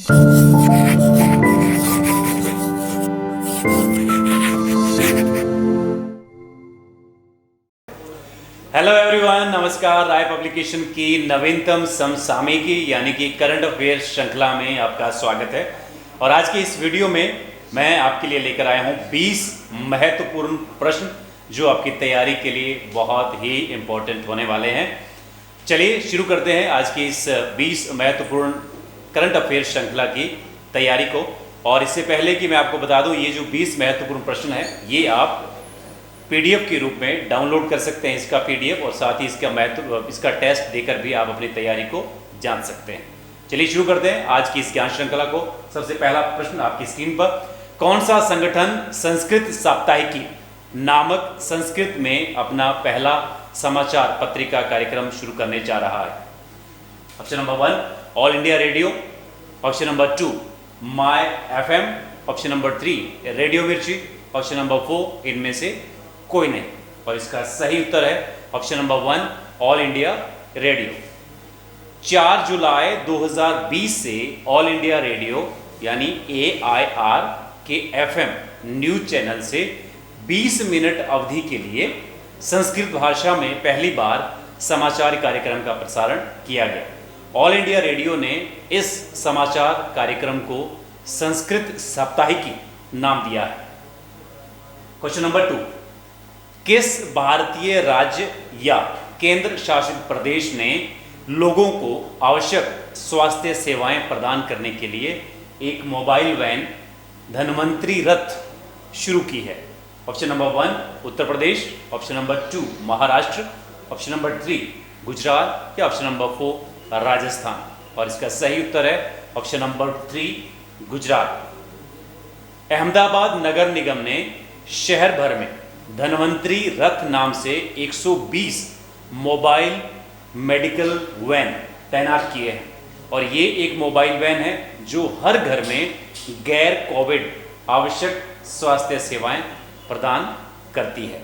Hello everyone, नमस्कार। राय publication की नवीनतम समसामयिकी यानी कि करंट अफेयर्स श्रृंखला में आपका स्वागत है। और आज की इस वीडियो में मैं आपके लिए लेकर आया हूं 20 महत्वपूर्ण प्रश्न जो आपकी तैयारी के लिए बहुत ही इम्पोर्टेंट होने वाले हैं। चलिए शुरू करते हैं आज की इस 20 महत्वपूर्ण करंट अफेयर्स श्रृंखला की तैयारी को। और इससे पहले कि मैं आपको बता दूं, ये जो 20 महत्वपूर्ण प्रश्न हैं ये आप पीडीएफ के रूप में डाउनलोड कर सकते हैं, इसका पीडीएफ, और साथ ही इसका टेस्ट देकर भी आप अपनी तैयारी को जान सकते हैं। चलिए शुरू करते हैं आज की इस ज्ञान श्रृंखला को। सबसे पहला प्रश्न आपकी स्क्रीन पर, कौन सा संगठन संस्कृत साप्ताहिकी नामक संस्कृत में अपना पहला समाचार पत्रिका कार्यक्रम शुरू करने जा रहा है? Option number 1 all India radio, option number 2 my FM, option number 3 radio मिर्ची, ऑप्शन नंबर 4 इनमें से कोई नहीं। और इसका सही उत्तर है option number 1 all India radio. 4 जुलाई 2020 से ऑल इंडिया रेडियो यानी AIR के FM न्यूज चैनल से 20 मिनट अवधि के लिए संस्कृत भाषा में पहली बार समाचार कार्यक्रम का प्रसारण किया गया। ऑल इंडिया रेडियो ने इस समाचार कार्यक्रम को संस्कृत साप्ताहिकी नाम दिया है। क्वेश्चन नंबर 2, किस भारतीय राज्य या केंद्र शासित प्रदेश ने लोगों को आवश्यक स्वास्थ्य सेवाएं प्रदान करने के लिए एक मोबाइल वैन धन्वंतरी रथ शुरू की है? Option number 1 Uttar Pradesh, option number 2 Maharashtra, option number 3 Gujarat या ऑप्शन नंबर 4 राजस्थान। और इसका सही उत्तर है ऑप्शन नंबर 3 गुजरात। अहमदाबाद नगर निगम ने शहर भर में धन्वंतरी रथ नाम से 120 मोबाइल मेडिकल वैन तैनात किए हैं। और ये एक मोबाइल वैन है जो हर घर में गैर कोविड आवश्यक स्वास्थ्य सेवाएं प्रदान करती है।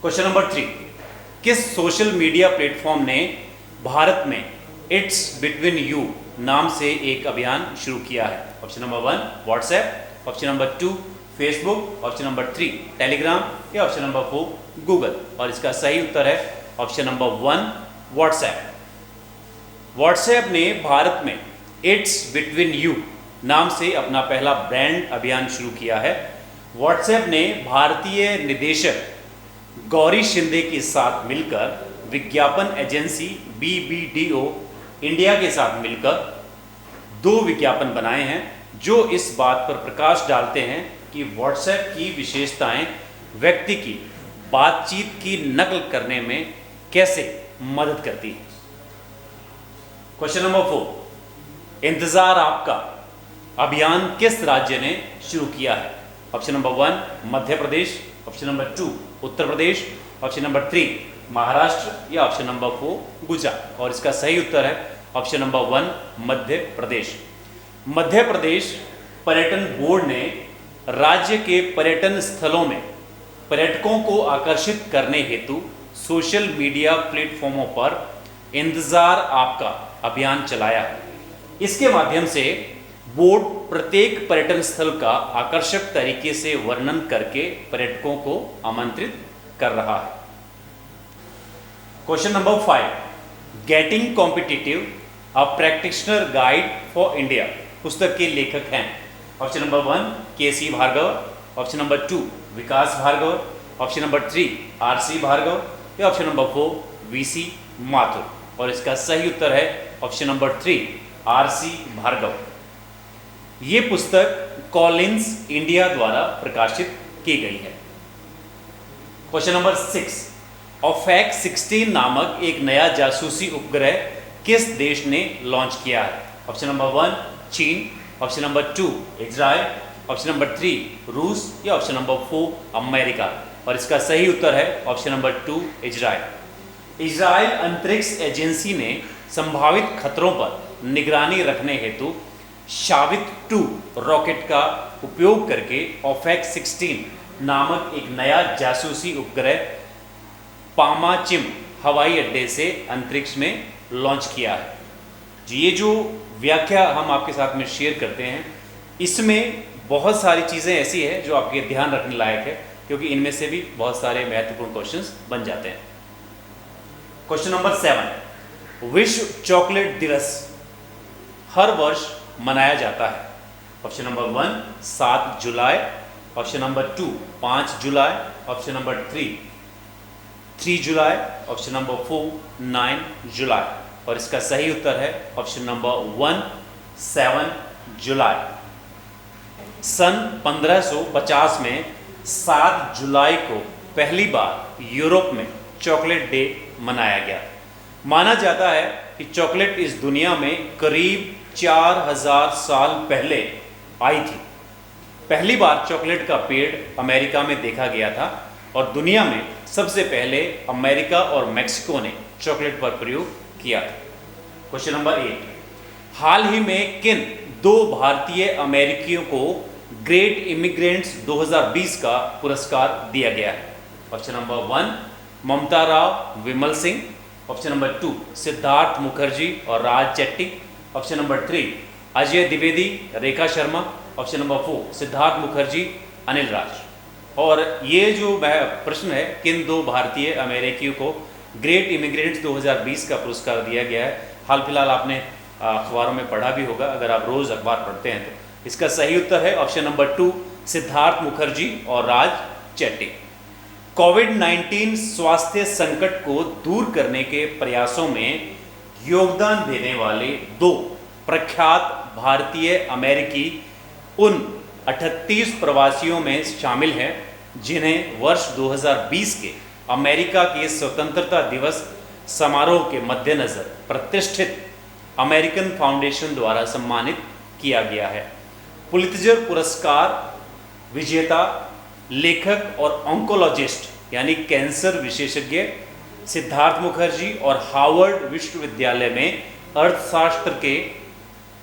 क्वेश्चन नंबर 3, किस सोशल मीडिया प्लेटफॉर्म ने भारत में इट्स बिटवीन यू नाम से एक अभियान शुरू किया है? Option number 1 WhatsApp, option number 2 Facebook, option number 3 Telegram या ऑप्शन नंबर 4 गूगल। और इसका सही उत्तर है ऑप्शन नंबर 1 व्हाट्सएप। व्हाट्सएप ने भारत में इट्स बिटवीन यू नाम से अपना पहला ब्रांड अभियान शुरू किया है। व्हाट्सएप ने भारतीय निदेशक गौरी शिंदे के साथ मिलकर विज्ञापन एजेंसी BBDO इंडिया के साथ मिलकर 2 विज्ञापन बनाए हैं जो इस बात पर प्रकाश डालते हैं कि व्हाट्सएप की विशेषताएं व्यक्ति की बातचीत की नकल करने में कैसे मदद करती है। क्वेश्चन नंबर 4, इंतजार आपका अभियान किस राज्य ने शुरू किया है? Option number 1 Madhya Pradesh, option number 2 उत्तर प्रदेश, ऑप्शन नंबर 3 महाराष्ट्र या ऑप्शन नंबर 4 गुजरात। और इसका सही उत्तर है ऑप्शन नंबर 1 मध्य प्रदेश। मध्य प्रदेश पर्यटन बोर्ड ने राज्य के पर्यटन स्थलों में पर्यटकों को आकर्षित करने हेतु सोशल मीडिया प्लेटफॉर्मों पर इंतजार आपका अभियान चलाया है। इसके माध्यम से बोर्ड प्रत्येक पर्यटन स्थल का आकर्षक तरीके से वर्णन करके पर्यटकों को आमंत्रित कर रहा है। Question number 5, getting competitive a practitioner guide for India पुस्तक के लेखक हैं? Option number 1 KC Bhargava, option number 2 Vikas Bhargava, option number 3 RC Bhargava या ऑप्शन नंबर 4 VC माथुर। और इसका सही उत्तर है ऑप्शन नंबर 3 RC भार्गव। ये पुस्तक कॉलिंस इंडिया द्वारा प्रकाशित की गई है। क्वेश्चन नंबर 6, OFAC 16 नामक एक नया जासूसी उपग्रह किस देश ने लॉन्च किया है? ऑप्शन नंबर 1 चीन, option number 2 Israel, option number 3 रूस या ऑप्शन नंबर 4 अमेरिका। और इसका सही उत्तर है ऑप्शन नंबर 2 इजराइल। इजराइल अंतरिक्ष एजेंसी ने संभावित खतरों पर निगरानी रखने हेतु शावित 2 रॉकेट का उपयोग करके OFAC 16 नामक एक नया जासूसी उपग्रह पामाचिम हवाई अड्डे से अंतरिक्ष में लॉन्च किया है। ये जो व्याख्या हम आपके साथ में शेयर करते हैं। इसमें बहुत सारी चीज़ें ऐसी है जो आपके ध्यान रखने लायक है, क्योंकि इनमें से भी बहुत सारे महत्वपूर्ण क्वेश्चंस बन जाते हैं। क्वेश्चन नंबर 7, विश्व चॉकलेट दिवस हर वर्ष मनाया जाता है। ऑप्शन नंबर 1 7 जुलाई, ऑप्शन नंबर 2 5 जुलाई, ऑप्शन नंबर 3 जुलाई, ऑप्शन नंबर 4 9 जुलाई, और इसका सही उत्तर है ऑप्शन नंबर 1 7 जुलाई। सन 1550 में 7 जुलाई को पहली बार यूरोप में चॉकलेट डे मनाया गया। माना जाता है कि चॉकलेट इस दुनिया में करीब 4000 साल पहले आई थी। पहली बार चॉकलेट का पेड़ अमेरिका में देखा गया था और दुनिया में सबसे पहले अमेरिका और मैक्सिको ने चॉकलेट पर प्रयोग किया था। क्वेश्चन नंबर 8, हाल ही में किन 2 भारतीय अमेरिकियों को ग्रेट इमिग्रेंट्स 2020 का पुरस्कार दिया गया है? ऑप्शन नंबर 1 ममता राव विमल सिंह, ऑप्शन नंबर 2 सिद्धार्थ मुखर्जी और राज Chetty, option number 3 Ajay Dwivedi Rekha Sharma, option number 4 Siddharth Mukherjee Anil Raj. और ये जो प्रश्न है, किन 2 भारतीय अमेरिकियों को ग्रेट इमिग्रेंट्स 2020 का पुरस्कार दिया गया है, हाल फिलहाल आपने अखबारों में पढ़ा भी होगा अगर आप रोज अखबार पढ़ते हैं तो। इसका सही उत्तर है ऑप्शन नंबर 2 सिद्धार्थ मुखर्जी और राज चेट्टी। कोविड-19 स्वास्थ्य संकट को दूर करने के प्रयासों में योगदान देने वाले 2 प्रख्यात भारतीय अमेरिकी उन 38 प्रवासियों में शामिल हैं जिन्हें वर्ष 2020 के अमेरिका के स्वतंत्रता दिवस समारोह के मद्देनजर प्रतिष्ठित अमेरिकन फाउंडेशन द्वारा सम्मानित किया गया है। पुलित्जर पुरस्कार विजेता लेखक और ऑन्कोलॉजिस्ट यानी कैंसर विशेषज्ञ सिद्धार्थ मुखर्जी और हार्वर्ड विश्वविद्यालय में अर्थशास्त्र के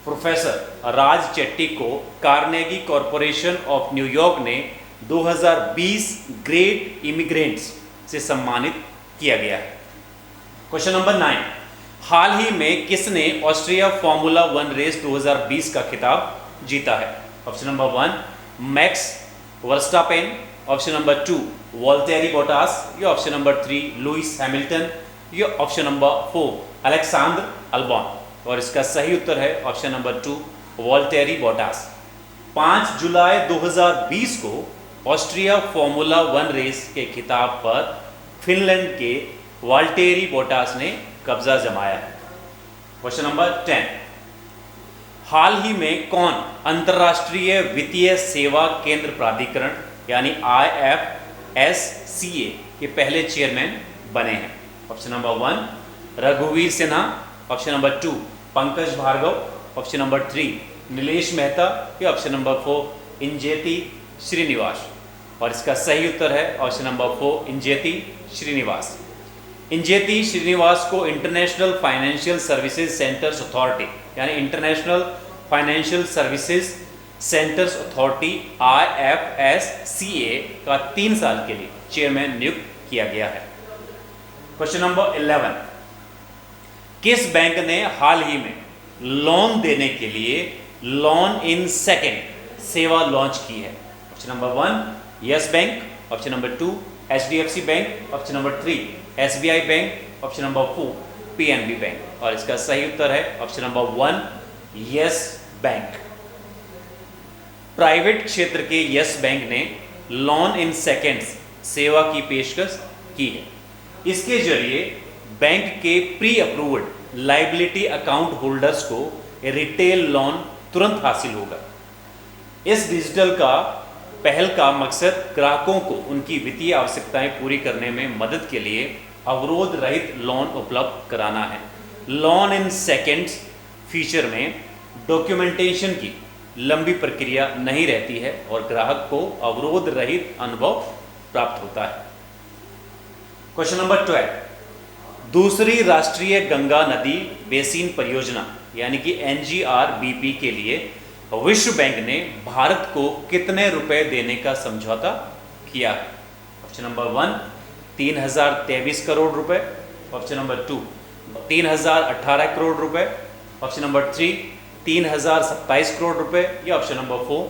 प्रोफेसर राज चेट्टी को कार्नेगी कॉरपोरेशन ऑफ न्यूयॉर्क ने 2020 ग्रेट इमिग्रेंट्स से सम्मानित किया गया है। क्वेश्चन नंबर 9, हाल ही में किसने ऑस्ट्रिया फॉर्मूला 1 रेस 2020 का खिताब जीता है? Option number 1 max Verstappen, option number 2 Valtteri Bottas, या ऑप्शन नंबर 3 लुइस हैमिल्टन, या ऑप्शन नंबर 4 अलेक्सांद्र अल्बॉन, और इसका सही उत्तर है ऑप्शन नंबर 2 वोल्टेरी बोटास। 5 जुलाई 2020 को ऑस्ट्रिया फॉर्मूला 1 रेस के खिताब पर फिनलैंड के वाल्टेरी बोटास ने कब्जा जमाया है। क्वेश्चन नंबर 10, हाल ही में कौन अंतर्राष्ट्रीय वित्तीय सेवा केंद्र प्राधिकरण यानी IFSCA के पहले चेयरमैन बने हैं? ऑप्शन नंबर 1 रघुवीर Sinha, option number 2 Pankaj Bhargava, option number 3 Nilesh Mehta, या ऑप्शन नंबर 4 इंजेति श्रीनिवास, और इसका सही उत्तर है ऑप्शन नंबर 4 इंजेति श्रीनिवास। इंजेति श्रीनिवास को International Financial Services Centres Authority यानी International Financial Services Centres Authority IFSCA का 3 साल के लिए चेयरमैन नियुक्त किया गया है। क्वेश्चन नंबर 11, किस बैंक ने हाल ही में लोन देने के लिए लोन इन सेकंड सेवा लॉन्च की है? Option number 1 yes bank, option number 2 HDFC bank, option number 3 SBI bank, option number 4 PNB bank, और इसका सही उत्तर है option number 1 yes bank. Private क्षेत्र के यस बैंक ने लोन इन सेकंड्स सेवा की पेशकश की है। इसके जरिए बैंक के pre approved liability account holders को रिटेल लोन तुरंत हासिल होगा। इस डिजिटल पहल का मकसद ग्राहकों को उनकी वित्तीय आवश्यकताएं पूरी करने में मदद के लिए अवरोध रहित लोन उपलब्ध कराना है। लोन इन सेकंड्स फीचर में डॉक्यूमेंटेशन की लंबी प्रक्रिया नहीं रहती है और ग्राहक को अवरोध रहित अनुभव प्राप्त होता है। क्वेश्चन नंबर 12, दूसरी राष्ट्रीय गंगा नदी बेसिन परियोजना यानी कि NGRBP के लिए विश्व बैंक ने भारत को कितने रुपए देने का समझौता किया है? ऑप्शन नंबर 1 3023 करोड़ रुपए, ऑप्शन नंबर 2 3018 करोड़ रुपए, ऑप्शन नंबर 3 3027 करोड़ रुपए, या ऑप्शन नंबर 4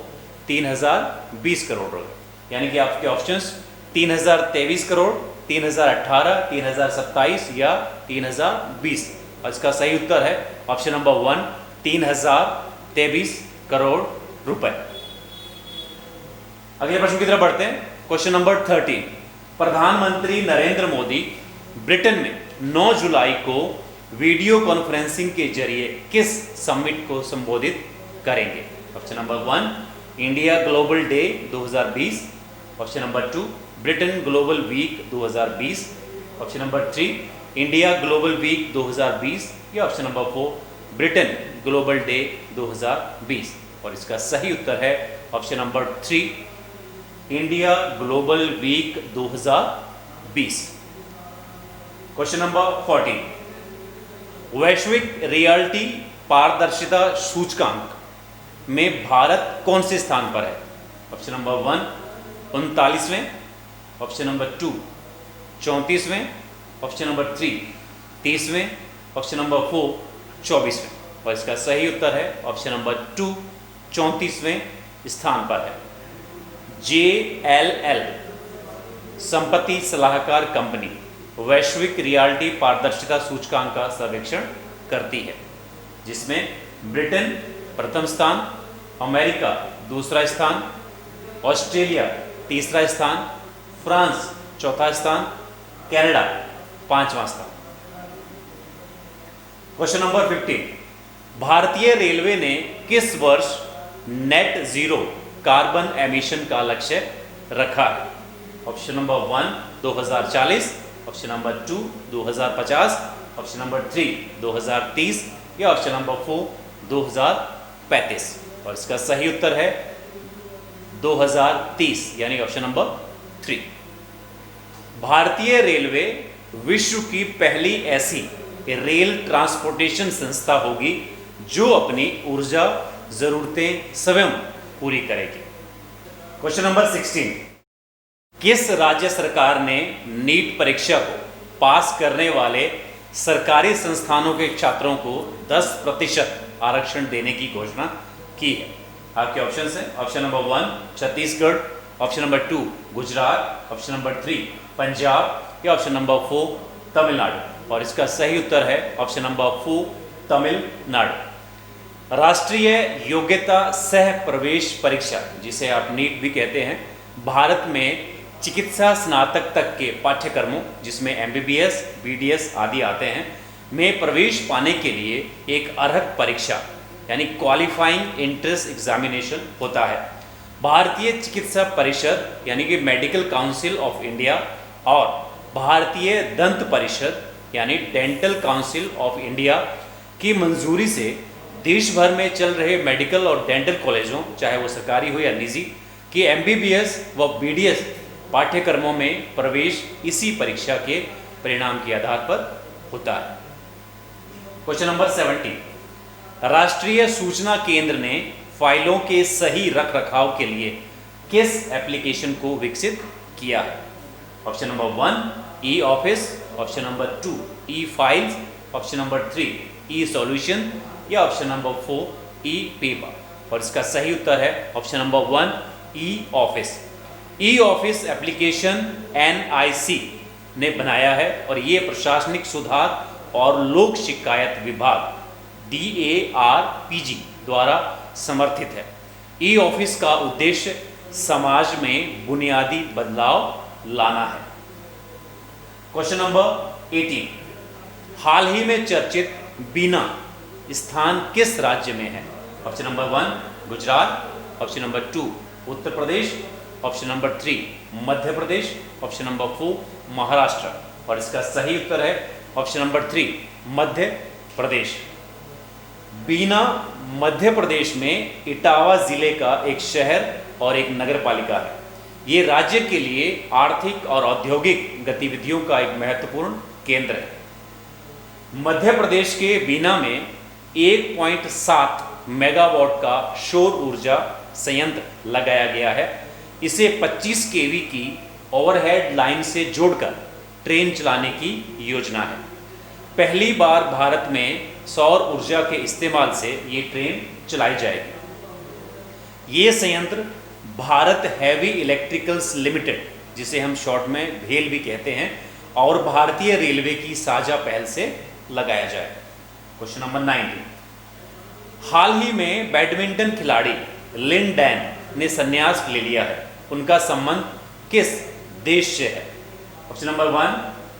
3020 करोड़ रुपए। यानी कि आपके ऑप्शंस 3023 करोड़, 3018, 3027 या 3020। और इसका सही उत्तर है ऑप्शन नंबर 1 3023 करोड़ रुपए। अगले प्रश्न की तरफ बढ़ते हैं। क्वेश्चन नंबर 13, प्रधानमंत्री नरेंद्र मोदी ब्रिटेन में 9 जुलाई को वीडियो कॉन्फ्रेंसिंग के जरिए किस समिट को संबोधित करेंगे? Option number 1 India global day 2020, option number 2 Britain global week 2020, option number 3 India global week 2020, या option number 4 Britain global day 2020। और इसका सही उत्तर है option number 3 India global week 2020। Question number 14, वैश्विक रियलिटी पारदर्शिता सूचकांक में भारत कौन से स्थान पर है? ऑप्शन नंबर 1 39वें, ऑप्शन नंबर 2 34वें, ऑप्शन नंबर 3 30वें, ऑप्शन नंबर 4 24वें। और इसका सही उत्तर है ऑप्शन नंबर 2 34वें स्थान पर है। JLL संपत्ति सलाहकार कंपनी वैश्विक रियलिटी पारदर्शिता सूचकांक का सर्वेक्षण करती है, जिसमें ब्रिटेन प्रथम स्थान, अमेरिका दूसरा स्थान, ऑस्ट्रेलिया तीसरा स्थान, फ्रांस चौथा स्थान, कनाडा पांचवा स्थान। क्वेश्चन नंबर 15, भारतीय रेलवे ने किस वर्ष नेट जीरो कार्बन एमिशन का लक्ष्य रखा है? Option number 1 2040, option number 2 2050, option number 3 2030, या ऑप्शन नंबर 4 2035। और इसका सही उत्तर है 2030, यानी ऑप्शन नंबर 3। भारतीय रेलवे विश्व की पहली ऐसी रेल ट्रांसपोर्टेशन संस्था होगी जो अपनी ऊर्जा जरूरतें स्वयं पूरी करेगी। क्वेश्चन नंबर 16, किस राज्य सरकार ने नीट परीक्षा को पास करने वाले सरकारी संस्थानों के छात्रों को 10% आरक्षण देने की घोषणा की है? आपके ऑप्शन है option number 1 Chhattisgarh, option number 2 Gujarat, option number 3 Punjab, या ऑप्शन नंबर 4 तमिलनाडु। और इसका सही उत्तर है ऑप्शन नंबर 4 तमिलनाडु। राष्ट्रीय योग्यता सह प्रवेश परीक्षा, जिसे आप नीट भी कहते हैं, भारत में चिकित्सा स्नातक तक के पाठ्यक्रमों, जिसमें MBBS, BDS आदि आते हैं, में प्रवेश पाने के लिए एक अर्हता परीक्षा यानी क्वालिफाइंग एंट्रेंस एग्जामिनेशन होता है। भारतीय चिकित्सा परिषद यानी कि मेडिकल काउंसिल ऑफ इंडिया और भारतीय दंत परिषद यानी डेंटल काउंसिल ऑफ इंडिया की मंजूरी से देश भर में चल रहे मेडिकल और डेंटल कॉलेजों, चाहे वो सरकारी हो या निजी, कि MBBS व BDS पाठ्यक्रमों में प्रवेश इसी परीक्षा के परिणाम के आधार पर होता है। क्वेश्चन नंबर 17, राष्ट्रीय सूचना केंद्र ने फाइलों के सही रख रखाव के लिए किस एप्लीकेशन को विकसित किया है? ऑप्शन नंबर 1 E-ऑफिस, ऑप्शन number 2 e files, option number 3 e solution, या ऑप्शन नंबर 4 E-पेपर। और इसका सही उत्तर है ऑप्शन नंबर 1 E-ऑफिस। E-ऑफिस एप्लीकेशन NIC ने बनाया है और ये प्रशासनिक सुधार और लोक शिकायत विभाग DARPG द्वारा समर्थित है। E-ऑफिस का उद्देश्य समाज में बुनियादी बदलाव लाना है। क्वेश्चन नंबर 18, हाल ही में चर्चित बीना स्थान किस राज्य में है? Option number 1 Gujarat, option number 2 उत्तर Pradesh, option number 3 Madhya Pradesh, option number 4 Maharashtra. और इसका सही उत्तर है ऑप्शन नंबर 3 मध्य प्रदेश। बीना मध्य प्रदेश में इटावा जिले का एक शहर और एक नगर पालिका है। ये राज्य के लिए आर्थिक और औद्योगिक गतिविधियों का एक महत्वपूर्ण केंद्र है। मध्य प्रदेश के बीना में 1.7 मेगावाट का सौर ऊर्जा संयंत्र लगाया गया है। इसे 25 kV की ओवरहेड लाइन से जोड़कर ट्रेन चलाने की योजना है। पहली बार भारत में सौर ऊर्जा के इस्तेमाल से ये ट्रेन चलाई जाएगी। ये संयंत्र भारत हैवी इलेक्ट्रिकल्स लिमिटेड, जिसे हम शॉर्ट में भेल भी कहते हैं, और भारतीय रेलवे की साझा पहल से लगाया जाएगा। क्वेश्चन नंबर 19, हाल ही में बैडमिंटन खिलाड़ी लिन डैन ने संन्यास ले लिया है, उनका संबंध किस देश से है? ऑप्शन नंबर 1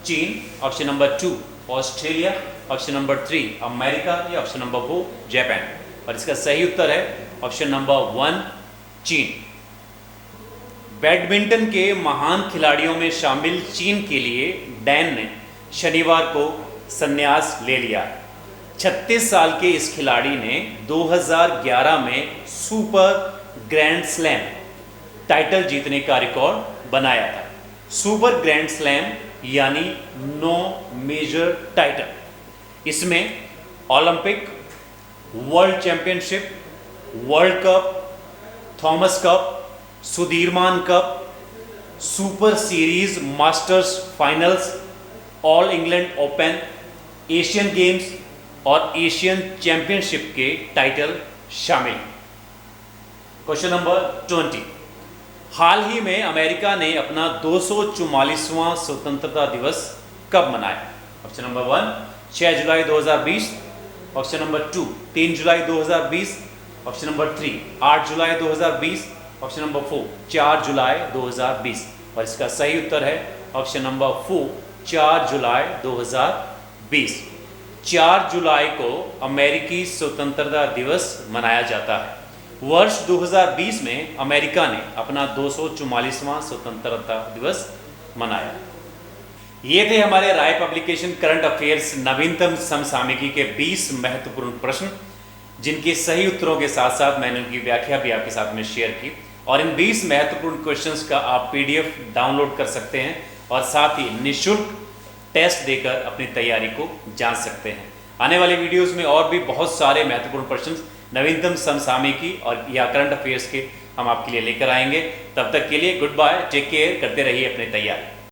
चीन, option number 2 Australia, option number 3 America, या ऑप्शन नंबर 4 जापान। और इसका सही उत्तर है ऑप्शन नंबर 1 चीन। बैडमिंटन के महान खिलाड़ियों में शामिल चीन के लिए डैन ने शनिवार को संन्यास ले लिया। 36 साल के इस खिलाड़ी ने 2011 में सुपर ग्रैंड स्लैम टाइटल जीतने का रिकॉर्ड बनाया था। सुपर ग्रैंड स्लैम यानी 9 मेजर टाइटल। इसमें Olympic, world championship, world cup, Thomas Cup, Sudirman Cup, super series masters finals, All England Open, Asian Games और एशियन चैंपियनशिप के टाइटल शामिल। Question number 20, हाल ही में अमेरिका ने अपना 244वां स्वतंत्रता दिवस कब मनाया? ऑप्शन नंबर 1 6 जुलाई 2020, ऑप्शन नंबर 2 3 जुलाई 2020, ऑप्शन नंबर 3 8 जुलाई 2020, ऑप्शन नंबर 4 4 जुलाई 2020। और इसका सही उत्तर है ऑप्शन नंबर 4 4 जुलाई 2020। 4 जुलाई को अमेरिकी स्वतंत्रता दिवस मनाया जाता है। वर्ष 2020 में अमेरिका ने अपना 244वां स्वतंत्रता दिवस मनाया। ये थे हमारे राय पब्लिकेशन करंट अफेयर्स नवीनतम समसामयिकी के 20 महत्वपूर्ण प्रश्न, जिनके सही उत्तरों के साथ साथ मैंने उनकी व्याख्या भी आपके साथ में शेयर की। और इन 20 महत्वपूर्ण क्वेश्चंस का आप PDF डाउनलोड कर सकते हैं और साथ ही निःशुल्क टेस्ट देकर अपनी तैयारी को जान सकते हैं। आने वाले वीडियोस में और भी बहुत सारे महत्वपूर्ण प्रश्न नवीनतम समसामयिकी और या करंट अफेयर्स के हम आपके लिए लेकर आएंगे। तब तक के लिए गुड बाय, टेक केयर, करते रहिए अपनी तैयारी।